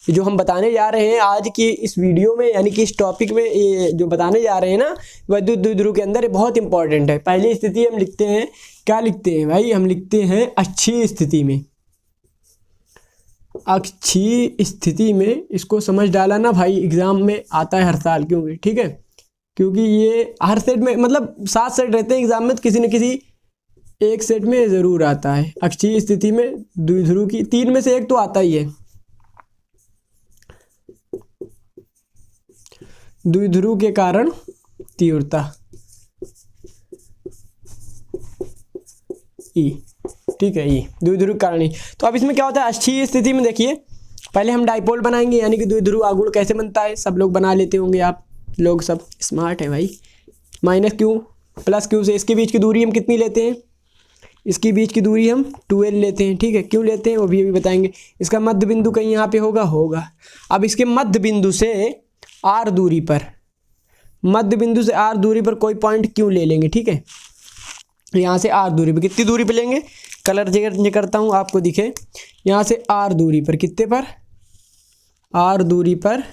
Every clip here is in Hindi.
जो हम बताने जा रहे हैं आज की इस वीडियो में, यानी कि इस टॉपिक में, ये जो बताने जा रहे हैं ना, वैद्युत द्विध्रुव के अंदर ये बहुत इंपॉर्टेंट है। पहली स्थिति हम लिखते हैं, क्या लिखते हैं भाई, हम लिखते हैं अक्षीय स्थिति में। अक्षीय स्थिति में इसको समझ डाला ना भाई, एग्जाम में आता है हर साल, क्योंकि ठीक है, क्योंकि ये हर सेट में, मतलब 7 सेट रहते हैं एग्जाम में, तो किसी न किसी एक सेट में ज़रूर आता है। अक्षीय स्थिति में द्विध्रुव की 3 में से एक तो आता ही है। द्विध्रुव के कारण तीव्रता ई, ठीक है, ई द्विध्रुव के कारण ई। तो अब इसमें क्या होता है, अक्षीय स्थिति में देखिए, पहले हम डाइपोल बनाएंगे, यानी कि द्विध्रुव आघूर्ण कैसे बनता है, सब लोग बना लेते होंगे, आप लोग सब स्मार्ट है भाई। माइनस क्यू प्लस क्यू से इसके बीच की दूरी हम कितनी लेते हैं, इसके बीच की दूरी हम 2l लेते हैं, ठीक है। क्यों लेते हैं वो भी अभी बताएंगे। इसका मध्य बिंदु कहीं यहाँ पे होगा। अब इसके मध्य बिंदु से r दूरी पर, मध्य बिंदु से r दूरी पर कोई पॉइंट क्यों ले लेंगे, ठीक है। यहाँ से r दूरी पर कितनी दूरी पर लेंगे, कलर चेंज करता हूँ आपको दिखे। यहाँ से r दूरी पर, कितने पर, r दूरी पर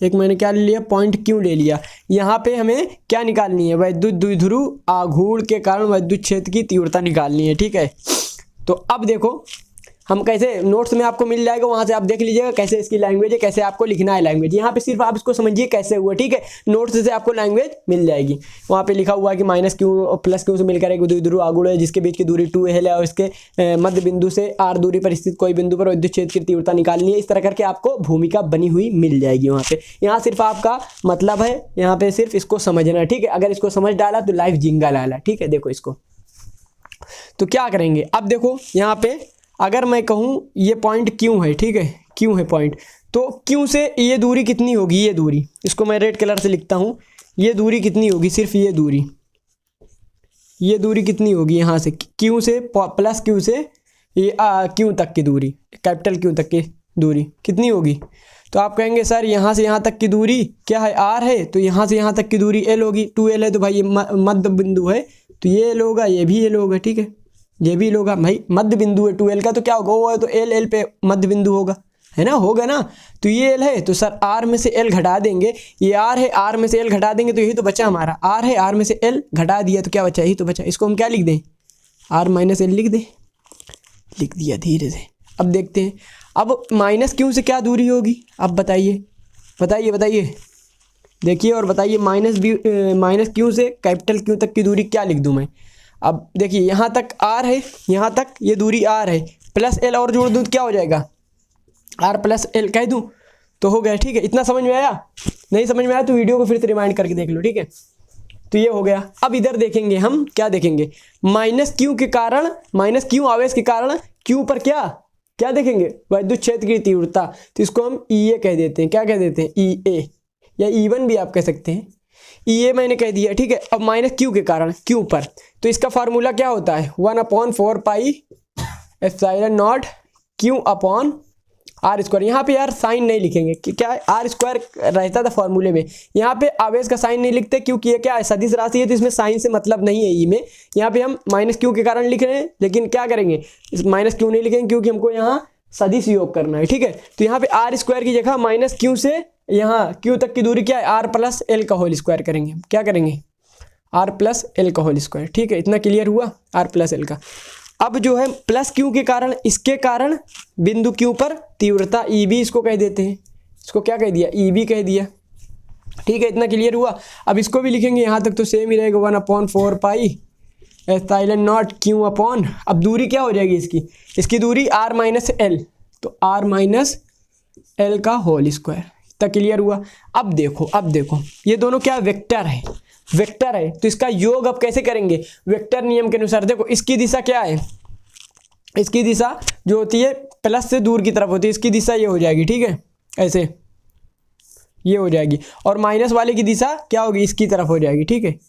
एक मैंने क्या ले लिया, पॉइंट क्यों ले लिया। यहाँ पे हमें क्या निकालनी है, वैद्युत द्विध्रुव आघूर्ण के कारण वैद्युत क्षेत्र की तीव्रता निकालनी है, ठीक है। तो अब देखो हम कैसे, नोट्स में आपको मिल जाएगा, वहाँ से आप देख लीजिएगा कैसे इसकी लैंग्वेज है, कैसे आपको लिखना है लैंग्वेज। यहाँ पे सिर्फ आप इसको समझिए कैसे हुआ, ठीक है। नोट्स से आपको लैंग्वेज मिल जाएगी। वहाँ पे लिखा हुआ है कि माइनस क्यू और प्लस क्यू से मिलकर एक द्विध्रुव आघूर्ण है जिसके बीच की दूरी 2l है और इसके मध्य बिंदु से r दूरी पर स्थित कोई बिंदु पर विद्युत क्षेत्र की तीव्रता निकालनी है। इस तरह करके आपको भूमिका बनी हुई मिल जाएगी वहाँ पे। यहाँ सिर्फ आपका मतलब है, यहाँ पे सिर्फ इसको समझना है, ठीक है। अगर इसको समझ डाला तो लाइफ जिंगा लाला, ठीक है। देखो इसको तो क्या करेंगे, अब देखो यहाँ पे अगर मैं कहूँ ये पॉइंट क्यों है, ठीक है, क्यों है पॉइंट, तो क्यों से ये दूरी कितनी होगी, ये दूरी, इसको मैं रेड कलर से लिखता हूँ, ये दूरी कितनी होगी, सिर्फ ये दूरी कितनी होगी, यहाँ से क्यों से प्लस क्यों से ये क्यों तक की दूरी, कैपिटल क्यों तक की दूरी कितनी होगी। तो आप कहेंगे सर यहाँ से यहाँ तक की दूरी क्या है, r है, तो यहाँ से यहाँ तक की दूरी l होगी, 2l है, तो भाई ये मध्य बिंदु है, तो ये l होगा, ये भी l होगा, ठीक है, ये भी होगा भाई। मध्य बिंदु है 2l का, तो क्या होगा, वो है तो l पे मध्य बिंदु होगा, है ना, होगा ना। तो ये l है, तो सर r में से l घटा देंगे, ये r है, r में से l घटा देंगे, तो यही तो बचा हमारा, r है, r में से l घटा दिया तो क्या बचा, यही तो बचा। इसको हम क्या लिख दें, r माइनस l लिख दें, लिख दिया धीरे से। अब देखते हैं, अब माइनस क्यू से क्या दूरी होगी, अब बताइए देखिए और बताइए। माइनस क्यू से कैपिटल क्यू तक की दूरी क्या लिख दूँ मैं। अब देखिए यहाँ तक r है, यहाँ तक ये दूरी r है, प्लस l और जोड़ दूँ तो क्या हो जाएगा, r प्लस l कह दूँ तो हो गया, ठीक है। इतना समझ में आया, नहीं समझ में आया तो वीडियो को फिर से रिमाइंड करके देख लो, ठीक है। तो ये हो गया। अब इधर देखेंगे हम, क्या देखेंगे, माइनस क्यू के कारण, माइनस क्यू आवेश के कारण क्यू पर क्या देखेंगे, वैद्युत क्षेत्र की तीव्रता। तो इसको हम EA कह देते हैं, क्या कह देते हैं, EA या E1 भी आप कह सकते हैं। EA मैंने कह दिया, ठीक है। अब माइनस क्यू के कारण क्यू पर, तो इसका फार्मूला क्या होता है, 1/4 pi epsilon not Q upon r square. यहाँ पे यार साइन नहीं लिखेंगे, क्या है, r स्क्वायर रहता था फॉर्मूले में, यहाँ पे आवेश का साइन नहीं लिखते क्योंकि ये क्या है, सदिश राशि है, तो इसमें साइन से मतलब नहीं है ई में। यहाँ पे हम माइनस क्यू के कारण लिख रहे हैं, लेकिन क्या करेंगे, माइनस क्यू नहीं लिखेंगे क्योंकि हमको यहाँ सदिश योग करना है, ठीक है। तो यहाँ पे r स्क्वायर की जगह माइनस क्यू से यहाँ क्यू तक की दूरी क्या है, r प्लस l का होल स्क्वायर करेंगे। क्या करेंगे, r प्लस l का होल स्क्वायर, ठीक है। इतना क्लियर हुआ, r प्लस l का। अब जो है प्लस क्यू के कारण, इसके कारण बिंदु क्यू पर तीव्रता EB इसको कह देते हैं, इसको क्या कह दिया, EB कह दिया, ठीक है। इतना क्लियर हुआ। अब इसको भी लिखेंगे, यहाँ तक तो सेम ही रहेगा, 1/4 pi epsilon not Q upon, अब दूरी क्या हो जाएगी इसकी दूरी r माइनस l, तो r माइनस l का होल स्क्वायर। इतना क्लियर हुआ। अब देखो ये दोनों क्या वेक्टर है, तो इसका योग अब कैसे करेंगे, वेक्टर नियम के अनुसार। देखो इसकी दिशा क्या है, इसकी दिशा जो होती है प्लस से दूर की तरफ होती है, इसकी दिशा ये हो जाएगी, ठीक है, ऐसे ये हो जाएगी। और माइनस वाले की दिशा क्या होगी, इसकी तरफ हो जाएगी, ठीक है।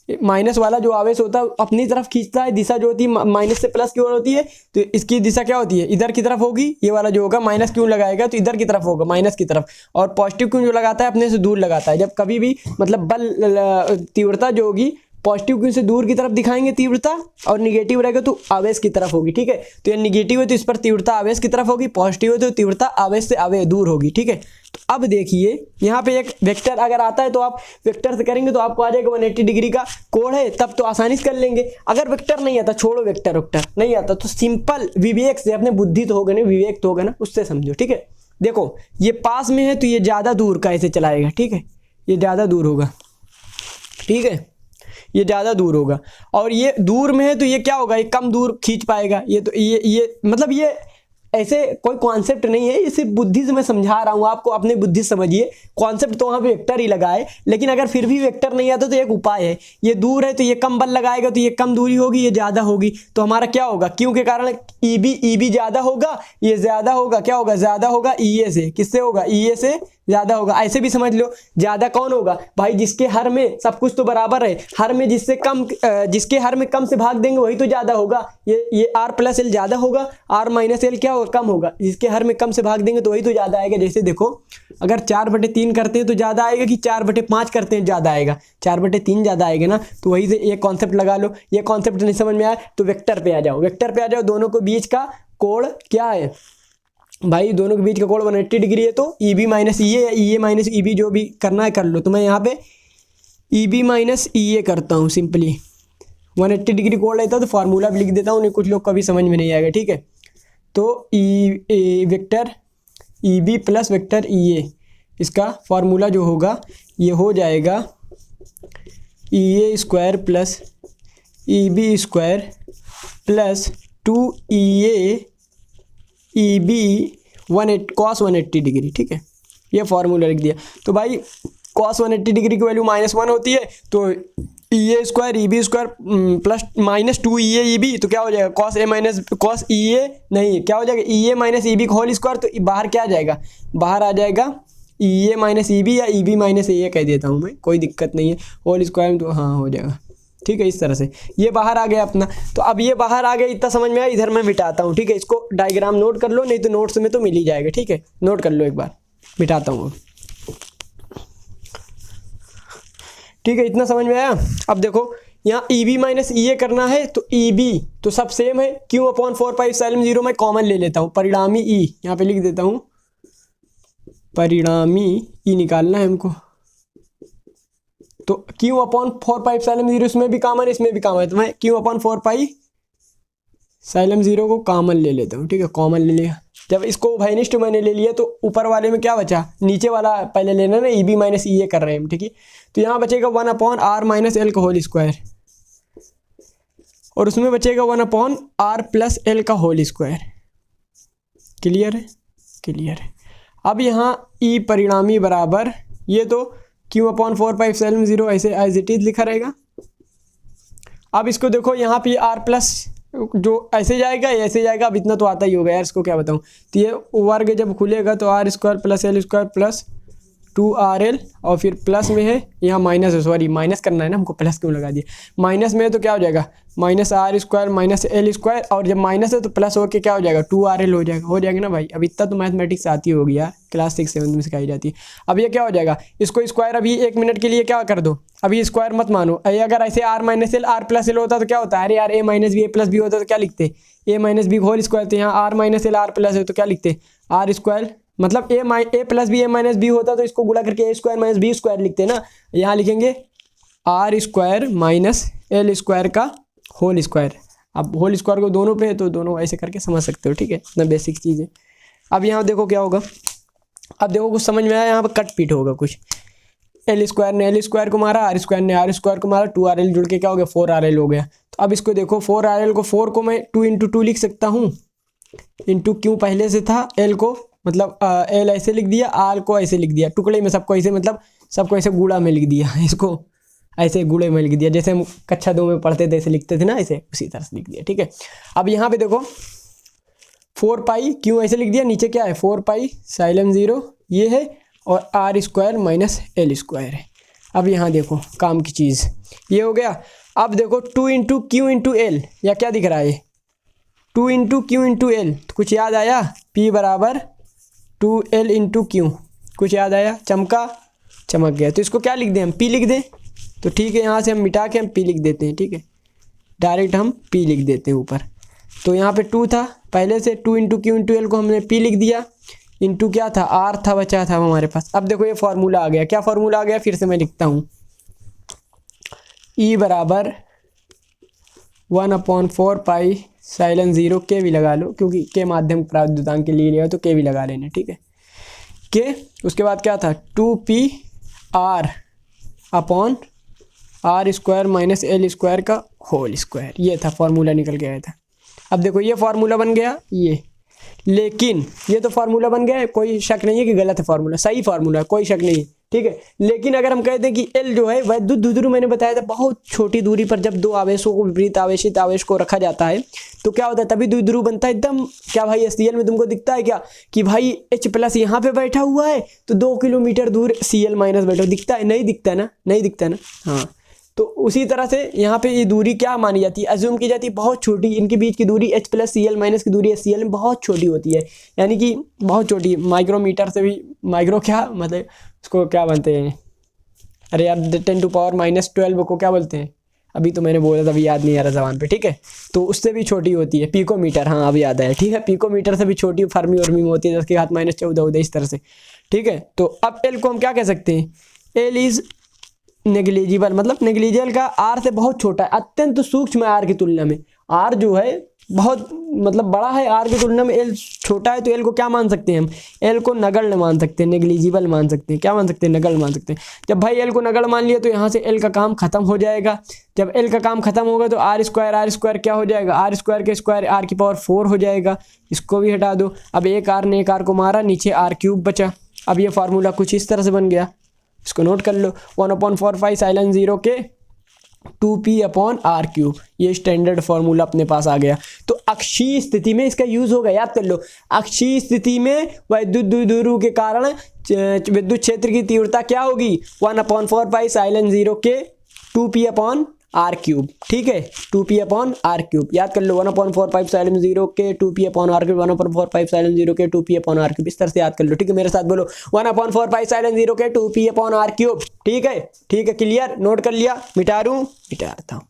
माइनस वाला जो आवेश होता है अपनी तरफ खींचता है, दिशा जो होती है माइनस से प्लस की ओर होती है, तो इसकी दिशा क्या होती है, इधर की तरफ होगी। ये वाला जो होगा माइनस क्यों लगाएगा तो इधर की तरफ होगा, माइनस की तरफ। और पॉजिटिव क्यों जो लगाता है अपने से दूर लगाता है। जब कभी भी मतलब बल तीव्रता जो होगी पॉजिटिव क्यू से दूर की तरफ दिखाएंगे तीव्रता, और निगेटिव रहेगा तो आवेश की तरफ होगी, ठीक है। तो ये निगेटिव है तो इस पर तीव्रता आवेश की तरफ होगी, पॉजिटिव है तो तीव्रता आवेश से आवेश दूर होगी, ठीक है। तो अब देखिए यहाँ पे एक वेक्टर अगर आता है तो आप वेक्टर से करेंगे तो आपको आ जाएगा 180 डिग्री का कोण है, तब तो आसानी से कर लेंगे। अगर वेक्टर नहीं आता, छोड़ो वेक्टर वेक्टर नहीं आता, तो सिंपल विवेक से, अपने बुद्धि तो होगा ना, विवेक तो होगा ना, उससे समझो, ठीक है। देखो ये पास में है तो ये ज़्यादा दूर का ऐसे चलाएगा, ठीक है, ये ज़्यादा दूर होगा, ठीक है, ये ज़्यादा दूर होगा। और ये दूर में है तो ये क्या होगा, ये कम दूर खींच पाएगा। ये तो ये मतलब ये ऐसे कोई कॉन्सेप्ट नहीं है, ये सिर्फ बुद्धि से मैं समझा रहा हूँ आपको, अपने बुद्धि समझिए। कॉन्सेप्ट तो वहाँ पे वेक्टर ही लगा है, लेकिन अगर फिर भी वेक्टर नहीं आता तो एक उपाय है, ये दूर है तो ये कम बल लगाएगा तो ये कम दूरी होगी, ये ज़्यादा होगी, तो हमारा क्या होगा, क्यों के कारण ईबी ज़्यादा होगा, ये ज़्यादा होगा, क्या होगा, ज़्यादा होगा ईए से, किससे होगा, ईए से ज़्यादा होगा। ऐसे भी समझ लो, ज़्यादा कौन होगा भाई, जिसके हर में सब कुछ तो बराबर है, हर में जिससे कम, जिसके हर में कम से भाग देंगे वही तो ज़्यादा होगा। ये आर प्लस एल ज़्यादा होगा, आर माइनस एल क्या होगा, कम होगा, जिसके हर में कम से भाग देंगे तो वही तो ज़्यादा आएगा। जैसे देखो अगर 4/3 करते हैं तो ज़्यादा आएगा कि 4/5 करते हैं ज़्यादा आएगा, 4/3 ज़्यादा आएगा ना। तो वही से एक कॉन्सेप्ट लगा लो। ये कॉन्सेप्ट नहीं समझ में आया तो वेक्टर पे आ जाओ, वेक्टर पे आ जाओ। दोनों के बीच का कोण क्या है भाई, दोनों के बीच का कोण 180 डिग्री है, तो ईबी माइनस ईए या ईए माइनस ईबी जो भी करना है कर लो। तो मैं यहाँ पे ईबी माइनस ईए करता हूँ, सिंपली 180 डिग्री कोण लेता हूँ तो फार्मूला भी लिख देता हूँ, नहीं कुछ लोग कभी समझ में नहीं आएगा, ठीक है। तो vector EB plus vector EA, इसका फार्मूला जो होगा ये हो जाएगा EA square plus EB square plus 2EA EB cos 180 degree, ठीक है। ये फार्मूला लिख दिया। तो भाई cos 180 डिग्री की वैल्यू -1 होती है, तो EA square EB square plus -2EA EB, तो क्या हो जाएगा, cos A minus cos EA नहीं, क्या हो जाएगा, EA माइनस ईबी का होल स्क्वायर। तो बाहर क्या आ जाएगा, बाहर आ जाएगा EA माइनस ईबी या ईबी माइनस EA कह देता हूँ मैं, कोई दिक्कत नहीं है, होल स्क्वायर में तो हाँ हो जाएगा, ठीक है। इस तरह से ये बाहर आ गया अपना। तो अब ये बाहर आ गया, इतना समझ में आया। इधर मैं मिटाता हूँ, ठीक है। इसको डायग्राम नोट कर लो, नहीं तो नोट्स में तो मिल ही जाएगा, ठीक है। नोट कर लो एक बार, मिटाता हूँ, ठीक है। इतना समझ में आया। अब देखो यहाँ ईबी माइनस ईए करना है, तो ईबी तो सब सेम है, Q/4πε0 मैं कॉमन ले लेता हूँ, परिणामी ई यहाँ पे लिख देता हूँ, परिणामी ई निकालना है हमको। तो Q/4πε0 इसमें भी कॉमन, इसमें भी कॉमन है, तो मैं Q/4πε0 को कॉमन ले लेता हूँ, ठीक है। कॉमन ले लिया, जब इसको उभयनिष्ठ मैंने ले लिया तो ऊपर वाले में क्या बचा, नीचे वाला पहले लेना ना, ईबी माइनस ईए कर रहे हैं हम, ठीक है। तो यहाँ बचेगा 1/r - l का होल स्क्वायर, और उसमें बचेगा 1/r + l का होल स्क्वायर। क्लियर है, क्लियर है। अब यहाँ ई परिणामी बराबर, ये तो Q/4πε0 ऐसे एज इट इज लिखा रहेगा। अब इसको देखो यहाँ पे r+ जो ऐसे जाएगा ऐसे जाएगा, अब इतना तो आता ही होगा यार, इसको क्या बताऊँ। तो ये वर्ग जब खुलेगा तो r² + l² + 2rl, और फिर प्लस में है, यहाँ माइनस है, सॉरी माइनस करना है ना हमको, प्लस क्यों लगा दिया, माइनस में है तो क्या हो जाएगा, -r² -l², और जब माइनस है तो प्लस होकर क्या हो जाएगा, 2rl हो जाएगा ना भाई। अब इतना तो मैथमेटिक्स आती होगी यार, क्लास 6-7 में सिखाई जाती है। अब ये क्या हो जाएगा, इसको स्क्वायर अभी 1 मिनट के लिए क्या कर दो, अभी स्क्वायर मत मानो। अगर ऐसे r - l r + l होता तो क्या होता है, अरे यार a - b a + b होता तो क्या लिखते, a - b होल स्क्वायर। तो यहाँ r - l r + है तो क्या लिखते, r², मतलब a + b a - b होता तो इसको गुणा करके a² - b² लिखते ना। यहाँ लिखेंगे r² - l² का होल स्क्वायर। अब होल स्क्वायर को दोनों पे है तो दोनों ऐसे करके समझ सकते हो, ठीक है। इतना बेसिक चीज़ है। अब यहाँ देखो क्या होगा, अब देखो कुछ समझ में आया, यहाँ पर कट पीट होगा कुछ। l² ने l² को मारा, r² ने r² को मारा, 2rl जुड़ के क्या हो गया, 4rl हो गया। तो अब इसको देखो, 4rl को 4 को मैं 2 × 2 लिख सकता हूँ, इंटू क्यों पहले से था, l को मतलब l ऐसे लिख दिया, r को ऐसे लिख दिया, टुकड़े में सबको ऐसे, मतलब सबको ऐसे गुड़ा में लिख दिया, इसको ऐसे गुड़े में लिख दिया, जैसे हम कक्षा 2 में पढ़ते थे ऐसे लिखते थे ना, ऐसे उसी तरह से लिख दिया, ठीक है। अब यहाँ पे देखो 4π क्यों ऐसे लिख दिया, नीचे क्या है 4πε0 ये है, और r² - l² है। अब यहाँ देखो काम की चीज़ ये हो गया। अब देखो 2 × q × l, या क्या दिख रहा है, 2 × q × l, तो कुछ याद आया, p = 2l × q, कुछ याद आया, चमक गया। तो इसको क्या लिख दें हम, p लिख दें, तो ठीक है, यहाँ से हम मिटा के हम P लिख देते हैं। ठीक है, डायरेक्ट हम P लिख देते हैं ऊपर। तो यहाँ पे 2 था पहले से, 2 इंटू क्यू इंटू एल को हमने P लिख दिया, इंटू क्या था R था, बचा था हमारे पास। अब देखो ये फार्मूला आ गया। क्या फार्मूला आ गया, फिर से मैं लिखता हूँ, E बराबर 1/4 पाई साइलन 0 के भी लगा लो, क्योंकि के माध्यम प्रावधान के लिए लिया तो के भी लगा लेना। ठीक है, के उसके बाद क्या था 2p r upon R square minus L square का होल स्क्वायर। ये था फार्मूला, निकल के आया था। अब देखो ये फार्मूला बन गया ये, लेकिन ये तो फार्मूला बन गया है, कोई शक नहीं है कि गलत है फार्मूला, सही फार्मूला है, कोई शक नहीं है। ठीक है, लेकिन अगर हम कहते हैं कि एल जो है वैद्युत द्विध्रुव, मैंने बताया था बहुत छोटी दूरी पर जब दो आवेशों को, विपरीत आवेशित आवेश को रखा जाता है तो क्या होता है, तभी द्विध्रुव बनता है एकदम। क्या भाई SCl में तुमको दिखता है क्या कि भाई H+ यहाँ पे बैठा हुआ है तो 2 किलोमीटर दूर Cl- बैठा, दिखता है? नहीं दिखता है ना, नहीं दिखता है ना। हाँ, तो उसी तरह से यहाँ पे ये दूरी क्या मानी जाती है, अज्यूम की जाती है बहुत छोटी, इनके बीच की दूरी H+ Cl- की दूरी SCl में बहुत छोटी होती है, यानी कि बहुत छोटी, माइक्रोमीटर से भी, माइक्रो क्या मतलब उसको क्या बनते हैं, अरे यार 10⁻⁻12 को क्या बोलते हैं, अभी तो मैंने बोला था, अभी याद नहीं आ रहा ज़बान पे। ठीक है, तो उससे भी छोटी होती है, पिकोमीटर, हाँ अब याद आया। ठीक है, पिकोमीटर से भी छोटी फर्मी उर्मी में होती है, 10⁻⁻14 इस तरह से। ठीक है, तो अब एल को हम क्या कह सकते हैं, एल इज़ नेग्लिजिबल, मतलब नेग्लिजिबल का आर से बहुत छोटा है, अत्यंत सूक्ष्म है आर की तुलना में। आर जो है बहुत मतलब बड़ा है, आर की तुलना में एल छोटा है, तो एल को क्या मान सकते हैं हम, एल को नगण्य मान सकते हैं, नेग्लिजिबल मान सकते हैं। क्या मान सकते हैं, नगण्य मान सकते हैं। जब भाई एल को नगण्य मान लिया तो यहाँ से एल का काम खत्म हो जाएगा। जब एल का काम खत्म होगा तो आर स्क्वायर क्या हो जाएगा, आर स्क्वायर के स्क्वायर r⁴ हो जाएगा, इसको भी हटा दो। अब एक आर ने एक आर को मारा, नीचे r³ बचा। अब ये फार्मूला कुछ इस तरह से बन गया, इसको नोट कर लो, 1/4 पाई साइलन 0 के 2p/r³। ये स्टैंडर्ड फार्मूला अपने पास आ गया। तो अक्षीय स्थिति में इसका यूज होगा, याद कर लो। अक्षीय स्थिति में वैद्युत द्विध्रुव के कारण विद्युत क्षेत्र की तीव्रता क्या होगी, 1/4 पाई साइलन 0 के 2p/r³। ठीक है, 2p/r³ याद कर लो, 1/4 पाई साइलन 0 के 2p/r³, 1/4 पाई साइलन 0 के 2p/r³, इस तरह से याद कर लो। ठीक है, मेरे साथ बोलो, 1/4 पाई साइलन 0 के 2p/r³। ठीक है, ठीक है, क्लियर, नोट कर लिया, मिटा दूं, मिटा देता हूँ।